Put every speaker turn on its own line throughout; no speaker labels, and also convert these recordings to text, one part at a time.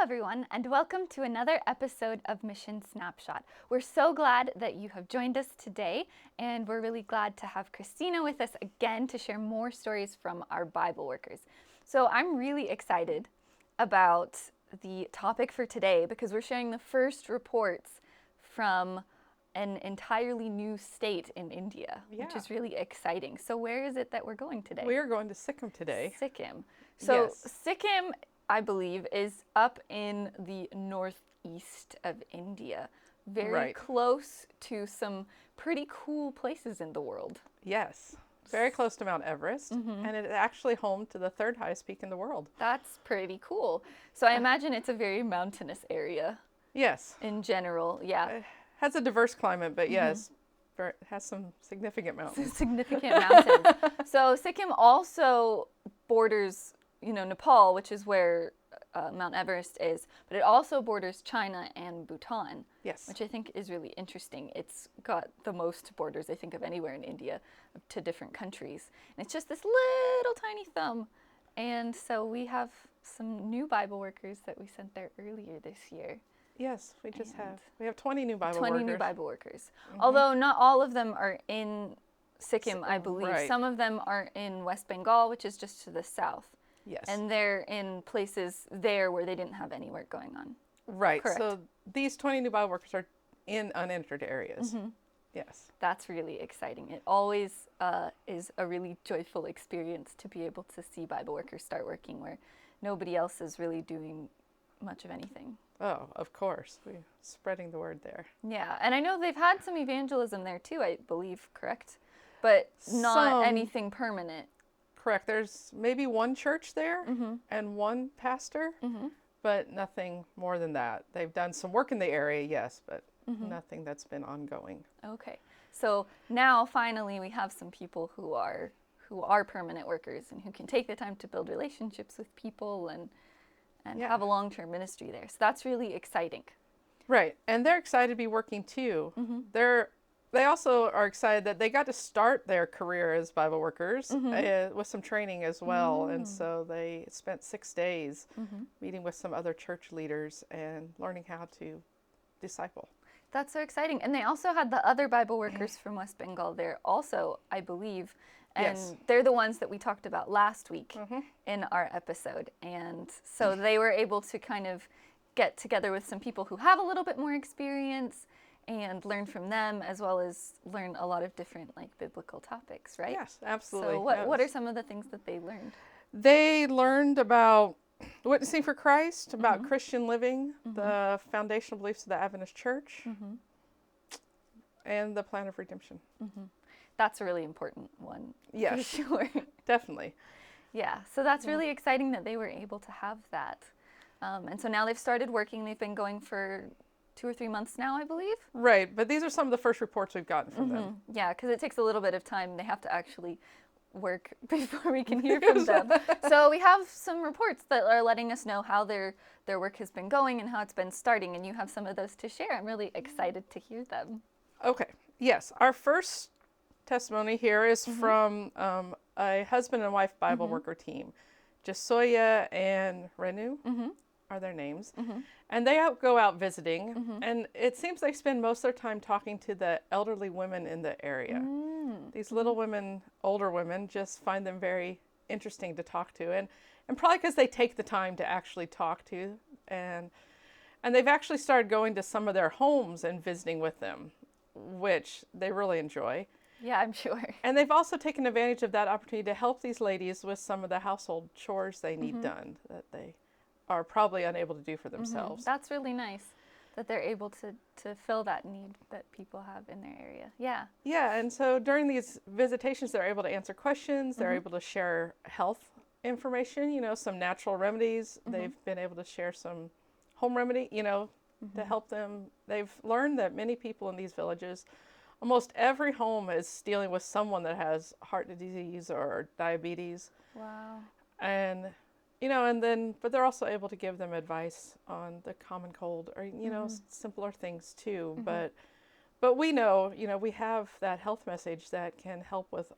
everyone, and welcome to another episode of Mission Snapshot. We're so glad that you have joined us today, and we're really glad to have Christina with us again to share more stories from our Bible workers. So I'm really excited about the topic for today because we're sharing the first reports from an entirely new state in India, which is really exciting. So where is it that we're going today?
We are going to Sikkim today.
Sikkim. So
Yes.
Sikkim, I believe, is up in the northeast of India, very close to some pretty cool places in the world.
Yes, very close to Mount Everest, and it is actually home to the third highest peak in the world.
That's pretty cool. So I imagine it's a very mountainous area.
Yes.
In general, yeah.
It has a diverse climate, but yes, it has some significant mountains.
Significant mountains. So Sikkim also borders, Nepal, which is where Mount Everest is, but it also borders China and Bhutan.
Yes.
Which I think is really interesting. It's got the most borders, I think, of anywhere in India to different countries. And it's just this little tiny thumb. And so we have some new Bible workers that we sent there earlier this year.
Yes, we have 20 new Bible workers.
20 new Bible workers. Although not all of them are in Sikkim, I believe.
Right.
Some of them are in West Bengal, which is just to the south.
Yes.
And they're in places there where they didn't have any work going on.
Right.
Correct.
So these 20 new Bible workers are in unentered areas. Yes.
That's really exciting. It always is a really joyful experience to be able to see Bible workers start working where nobody else is really doing much of anything.
Oh, of course. We're spreading the word there.
Yeah, and I know they've had some evangelism there too, I believe, correct? But not anything permanent.
Correct. There's maybe one church there and one pastor, but nothing more than that. They've done some work in the area, yes, but nothing that's been ongoing.
Okay. So now finally we have some people who are permanent workers and who can take the time to build relationships with people and have a long-term ministry there. So that's really exciting.
Right. And they're excited to be working too. They also are excited that they got to start their career as Bible workers with some training as well. And so they spent 6 days meeting with some other church leaders and learning how to disciple.
That's so exciting. And they also had the other Bible workers from West Bengal there also, I believe. And they're the ones that we talked about last week in our episode. And so they were able to kind of get together with some people who have a little bit more experience and learn from them, as well as learn a lot of different biblical topics, right?
Yes, absolutely.
So what are some of the things that they learned?
They learned about witnessing for Christ, about Christian living, the foundational beliefs of the Adventist Church, and the plan of redemption.
That's a really important one.
Yes,
for sure.
Definitely.
Yeah, so that's really exciting that they were able to have that. And so now they've started working. They've been going for 2 or 3 months now, I believe.
Right, but these are some of the first reports we've gotten from them.
Yeah, because it takes a little bit of time. They have to actually work before we can hear from them. So we have some reports that are letting us know how their work has been going and how it's been starting, and you have some of those to share. I'm really excited to hear them.
Okay, yes. Our first testimony here is from a husband and wife Bible worker team. Jasoya and Renu are their names. And they go out visiting, and it seems they spend most of their time talking to the elderly women in the area. These little women, older women, just find them very interesting to talk to, and probably because they take the time to actually talk to, and they've actually started going to some of their homes and visiting with them, which they really enjoy.
Yeah, I'm sure.
And they've also taken advantage of that opportunity to help these ladies with some of the household chores they need done that they are probably unable to do for themselves.
That's really nice that they're able to fill that need that people have in their area. Yeah.
Yeah, and so during these visitations, they're able to answer questions. They're able to share health information, some natural remedies. They've been able to share some home remedy, to help them. They've learned that many people in these villages, almost every home is dealing with someone that has heart disease or diabetes.
Wow.
And, but they're also able to give them advice on the common cold or, simpler things too. But we know, we have that health message that can help with,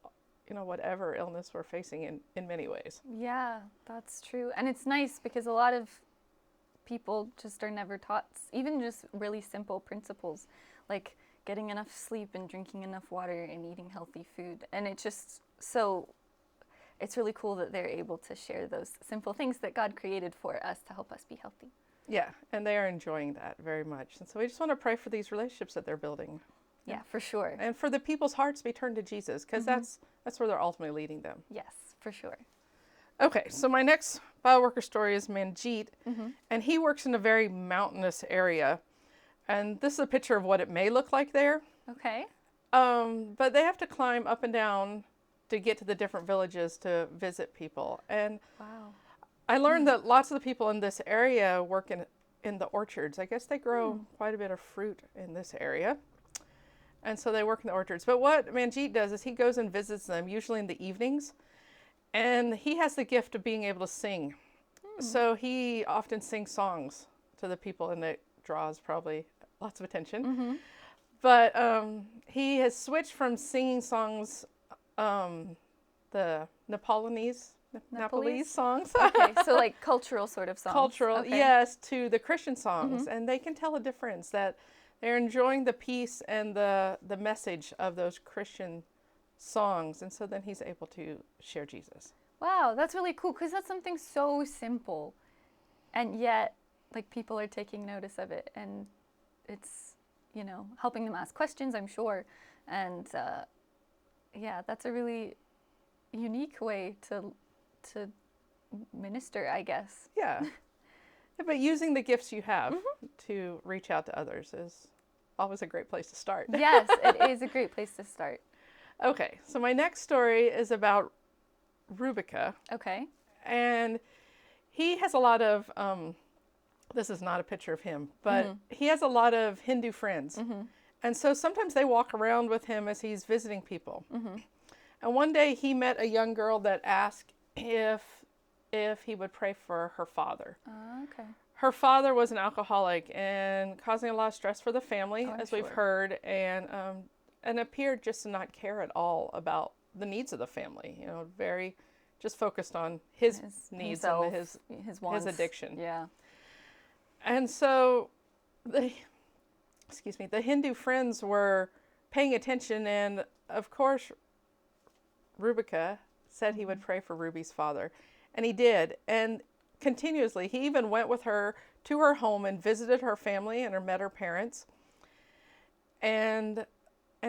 whatever illness we're facing in many ways.
Yeah, that's true. And it's nice because a lot of people just are never taught, even just really simple principles like getting enough sleep and drinking enough water and eating healthy food. And it's just so, it's really cool that they're able to share those simple things that God created for us to help us be healthy.
Yeah, and they are enjoying that very much. And so we just want to pray for these relationships that they're building.
Yeah, for sure.
And for the people's hearts to be turned to Jesus, because that's where they're ultimately leading them.
Yes, for sure.
Okay, so my next Bible worker story is Manjeet, and he works in a very mountainous area. And this is a picture of what it may look like there.
Okay.
But they have to climb up and down to get to the different villages to visit people. And
Wow.
I learned that lots of the people in this area work in the orchards. I guess they grow quite a bit of fruit in this area. And so they work in the orchards. But what Manjeet does is he goes and visits them, usually in the evenings. And he has the gift of being able to sing. So he often sings songs to the people, and it draws probably lots of attention. But he has switched from singing songs, the Nepalese songs.
Okay, so like cultural sort of songs.
Cultural,
okay.
yes, to the Christian songs. And they can tell a difference, that they're enjoying the peace and the message of those Christian songs. And so then he's able to share Jesus.
Wow, that's really cool, because that's something so simple, and yet like people are taking notice of it, and it's, you know, helping them ask questions, I'm sure. And yeah, that's a really unique way to minister, I guess.
Yeah. But using the gifts you have to reach out to others is always a great place to start.
Yes, it is a great place to start.
Okay, so my next story is about Rubika.
Okay.
And he has a lot of, this is not a picture of him, but he has a lot of Hindu friends. And so sometimes they walk around with him as he's visiting people. And one day he met a young girl that asked if he would pray for her father.
Okay.
Her father was an alcoholic and causing a lot of stress for the family, as we've
sure.
heard, and appeared just to not care at all about the needs of the family. You know, very just focused on his needs
himself,
and
his wants.
his addiction.
Yeah.
And so the Hindu friends were paying attention, and of course Rubika said he would pray for Ruby's father, and he did. And continuously, he even went with her to her home and visited her family and met her parents. And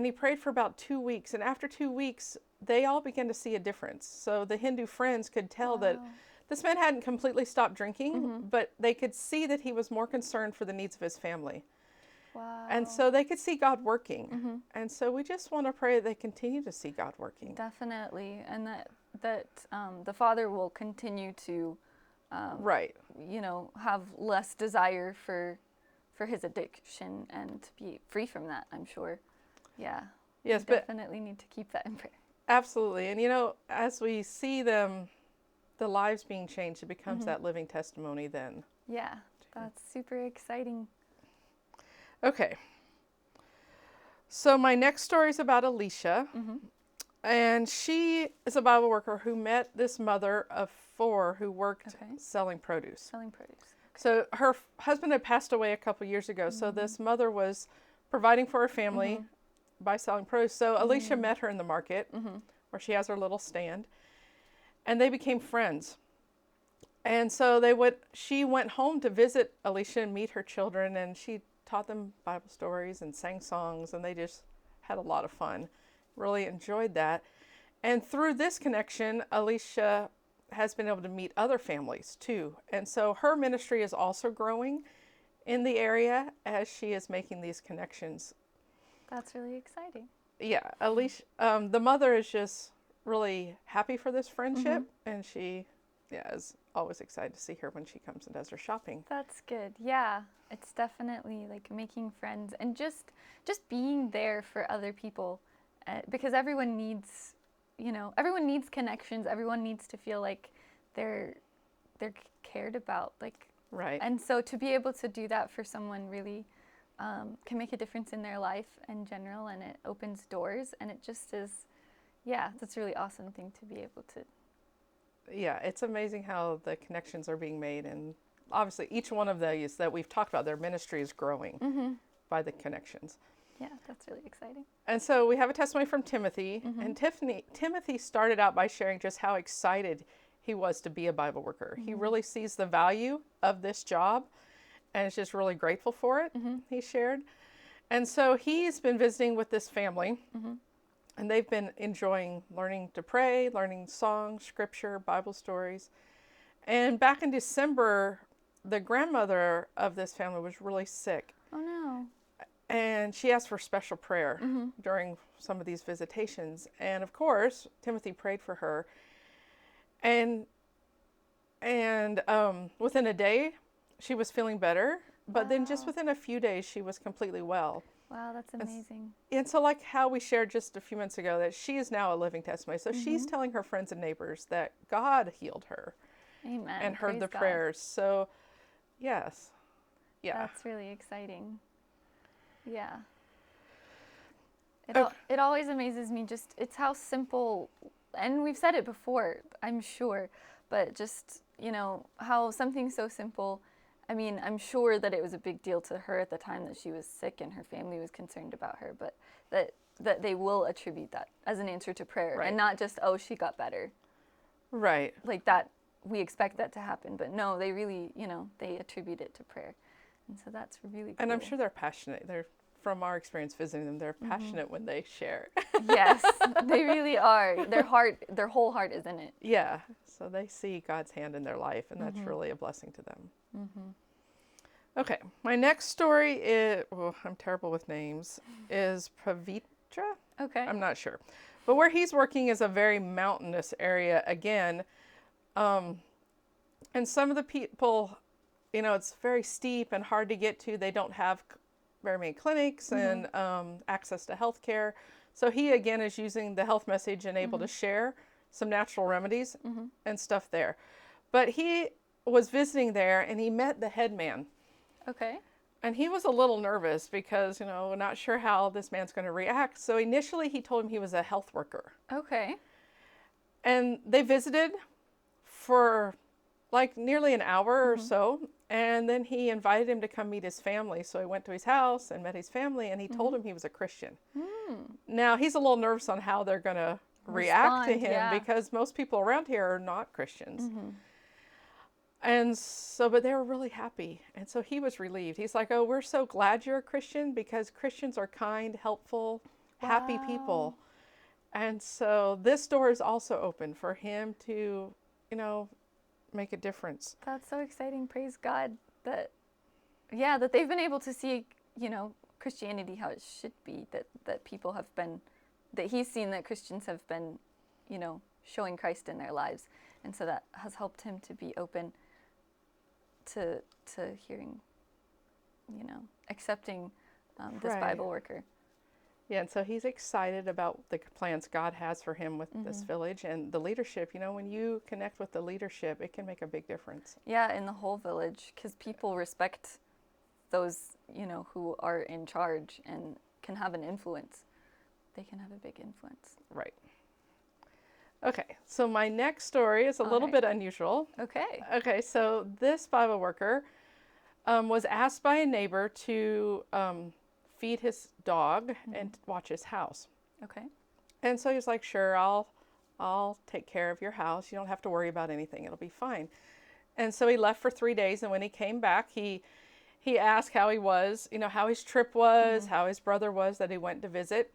he prayed for about 2 weeks. And after 2 weeks, they all began to see a difference. So the Hindu friends could tell that this man hadn't completely stopped drinking, but they could see that he was more concerned for the needs of his family.
Wow.
And so they could see God working. And so we just want to pray that they continue to see God working.
Definitely. And that the father will continue to,
Right.
you know, have less desire for his addiction and to be free from that, I'm sure. Yeah.
Yes,
We
but
definitely need to keep that in prayer.
absolutely. And you know, as we see them, the lives being changed, it becomes that living testimony then.
Yeah, that's super exciting.
Okay. So my next story is about Alicia. And she is a Bible worker who met this mother of 4 who worked selling produce.
Selling produce.
So her husband had passed away a couple years ago. So this mother was providing for her family by selling produce. So Alicia met her in the market where she has her little stand, and they became friends. And so she went home to visit Alicia and meet her children, and she taught them Bible stories and sang songs, and they just had a lot of fun. Really enjoyed that. And through this connection, Alicia has been able to meet other families too. And so her ministry is also growing in the area as she is making these connections.
That's really exciting.
Yeah, Alicia, the mother is just really happy for this friendship, and she is always excited to see her when she comes and does her shopping.
That's good. Yeah, it's definitely like making friends and just being there for other people, because everyone needs, everyone needs connections. Everyone needs to feel like they're cared about, like.
Right.
And so to be able to do that for someone really can make a difference in their life in general, and it opens doors, and it just is, that's a really awesome thing to be able to.
Yeah, it's amazing how the connections are being made, and obviously each one of these that we've talked about, their ministry is growing by the connections.
Yeah, that's really exciting.
And so we have a testimony from Timothy. And Timothy started out by sharing just how excited he was to be a Bible worker. He really sees the value of this job and is just really grateful for it, he shared. And so he's been visiting with this family, and they've been enjoying learning to pray, learning songs, scripture, Bible stories. And back in December, the grandmother of this family was really sick.
Oh, no.
And she asked for special prayer during some of these visitations. And of course, Timothy prayed for her. And within a day, she was feeling better. But then just within a few days, she was completely well.
Wow, that's amazing.
And so like how we shared just a few minutes ago, that she is now a living testimony. So she's telling her friends and neighbors that God healed her.
Amen.
And heard
Praise
the
God.
prayers. So, yes. Yeah.
That's really exciting. Yeah.
Okay.
It always amazes me, just, it's how simple, and we've said it before, I'm sure, but just, how something so simple, I mean, I'm sure that it was a big deal to her at the time that she was sick and her family was concerned about her, but that they will attribute that as an answer to prayer,
Right.
and not just, oh, she got better.
Right.
Like that, we expect that to happen, but no, they really, they attribute it to prayer. And so that's really cool.
And I'm sure they're passionate. From our experience visiting them, they're passionate when they share.
Yes, they really are. Their whole heart is in it.
Yeah. So they see God's hand in their life, and that's really a blessing to them. Okay. My next story is, I'm terrible with names, is Pravitra?
Okay.
I'm not sure. But where he's working is a very mountainous area again. And some of the people, it's very steep and hard to get to. They don't have very many clinics and access to health care. So he, again, is using the health message and able to share some natural remedies and stuff there. But he was visiting there, and he met the head man.
Okay.
And he was a little nervous because, not sure how this man's going to react. So initially, he told him he was a health worker.
Okay.
And they visited for like nearly an hour or so. And then he invited him to come meet his family. So he went to his house and met his family, and he told him he was a Christian. Now, he's a little nervous on how they're going to react to him because most people around here are not Christians. And so, but they were really happy. And so he was relieved. He's like, oh, we're so glad you're a Christian because Christians are kind, helpful, happy people. And so this door is also open for him to, make a difference.
That's so exciting. Praise God that they've been able to see, Christianity how it should be, that people have been, that he's seen that Christians have been, showing Christ in their lives. And so that has helped him to be open to hearing, accepting this Bible worker.
Yeah, and so he's excited about the plans God has for him with this village and the leadership. When you connect with the leadership, it can make a big difference.
Yeah, in the whole village, because people respect those, who are in charge and can have an influence. They can have a big influence.
Right. Okay, so my next story is a little bit unusual.
Okay.
Okay, so this Bible worker was asked by a neighbor to feed his dog and watch his house.
Okay.
And so he was like, sure, I'll take care of your house. You don't have to worry about anything. It'll be fine. And so he left for 3 days. And when he came back, he asked how he was, how his trip was, how his brother was that he went to visit.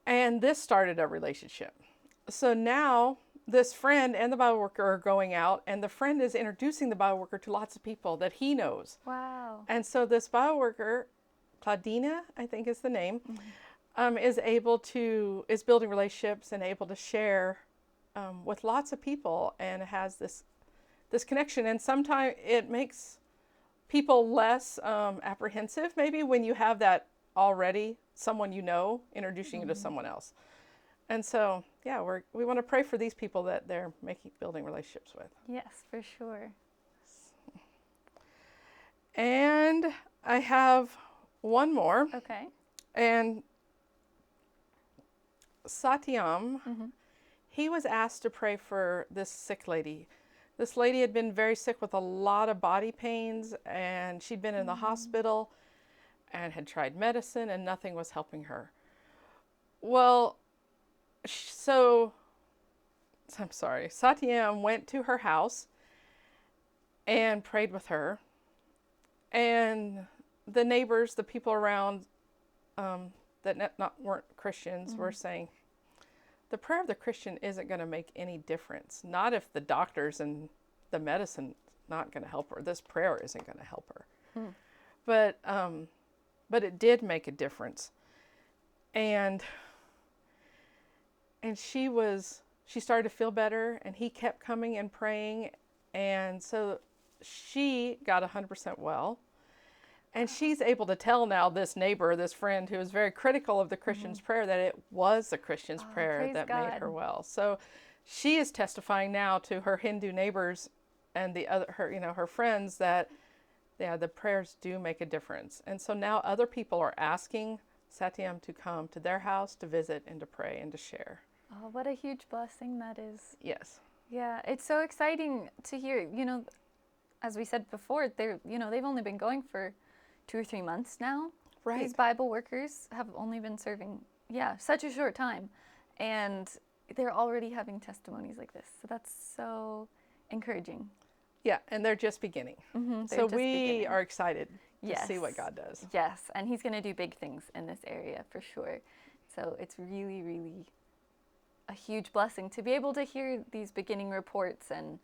And this started a relationship. So now this friend and the Bible worker are going out, and the friend is introducing the Bible worker to lots of people that he knows.
Wow.
And so this Bible worker, Claudina, I think is the name, is building relationships and able to share with lots of people, and has this connection. And sometimes it makes people less apprehensive, maybe, when you have that already, someone introducing you to someone else. And so, we want to pray for these people that they're building relationships with.
Yes, for sure.
And I have one more.
Okay.
And Satyam, he was asked to pray for this sick lady. This lady had been very sick with a lot of body pains, and she'd been in the hospital and had tried medicine, and nothing was helping her. Well, Satyam went to her house and prayed with her. And the neighbors, the people around that weren't Christians, were saying, the prayer of the Christian isn't going to make any difference. Not if the doctors and the medicine not going to help her. This prayer isn't going to help her. But it did make a difference. And she started to feel better, and he kept coming and praying, and so she got 100% well. And she's able to tell now this neighbor, this friend who is very critical of the Christian's prayer, that it was the Christian's prayer that made her well. So she is testifying now to her Hindu neighbors and her friends that the prayers do make a difference. And so now other people are asking Satyam to come to their house to visit and to pray and to share.
Oh, what a huge blessing that is.
Yes.
Yeah, it's so exciting to hear. As we said before, they've only been going for 2 or 3 months now.
Right.
These Bible workers have only been serving, such a short time. And they're already having testimonies like this. So that's so encouraging.
Yeah, and they're just beginning. So we are excited to see what God does.
Yes, and he's going to do big things in this area for sure. So it's really, really a huge blessing to be able to hear these beginning reports and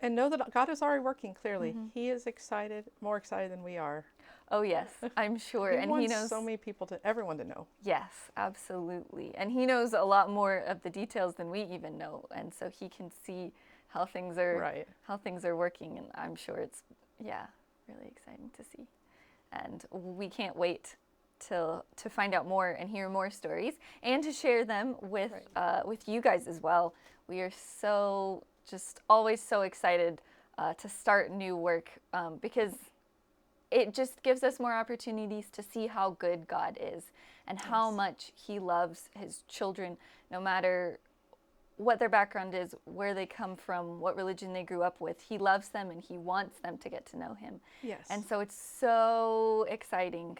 know that God is already working clearly. He is excited, more excited than we are.
Oh yes, I'm sure.
He
and
wants
he knows
so many people everyone to know.
Yes, absolutely. And he knows a lot more of the details than we even know, and so he can see how things are working, and I'm sure it's really exciting to see. And we can't wait to find out more and hear more stories and to share them with you guys as well. We are always so excited to start new work because it just gives us more opportunities to see how good God is and how much he loves his children, no matter what their background is, where they come from, what religion they grew up with. He loves them and he wants them to get to know him.
Yes.
And so it's so exciting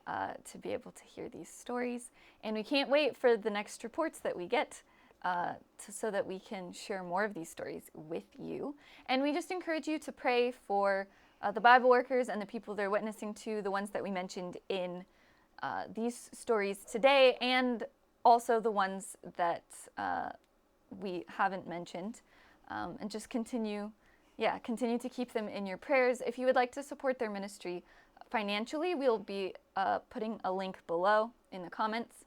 to be able to hear these stories. And we can't wait for the next reports that we get so that we can share more of these stories with you. And we just encourage you to pray for the Bible workers and the people they're witnessing to, the ones that we mentioned in these stories today, and also the ones that we haven't mentioned. And just continue to keep them in your prayers. If you would like to support their ministry financially, we'll be putting a link below in the comments.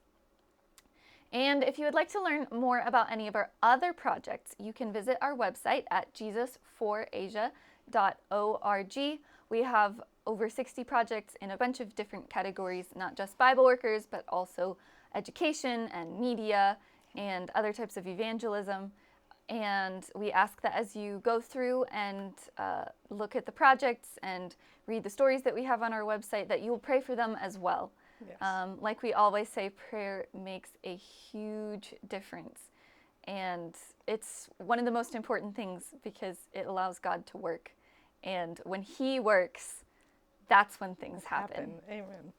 And if you would like to learn more about any of our other projects, you can visit our website at jesusforasia.org. We have over 60 projects in a bunch of different categories, not just Bible workers, but also education and media and other types of evangelism. And we ask that as you go through and look at the projects and read the stories that we have on our website, that you will pray for them as well.
Yes.
Like we always say, prayer makes a huge difference. And it's one of the most important things because it allows God to work. And when he works, that's when things happen.
Amen.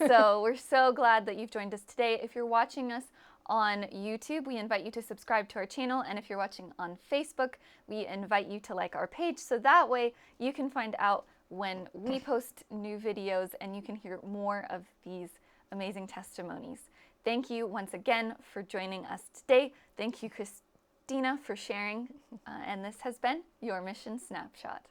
So we're so glad that you've joined us today. If you're watching us on YouTube, we invite you to subscribe to our channel. And if you're watching on Facebook, we invite you to like our page. So that way you can find out when we post new videos and you can hear more of these amazing testimonies. Thank you once again for joining us today. Thank you, Christina, for sharing. And this has been your Mission Snapshot.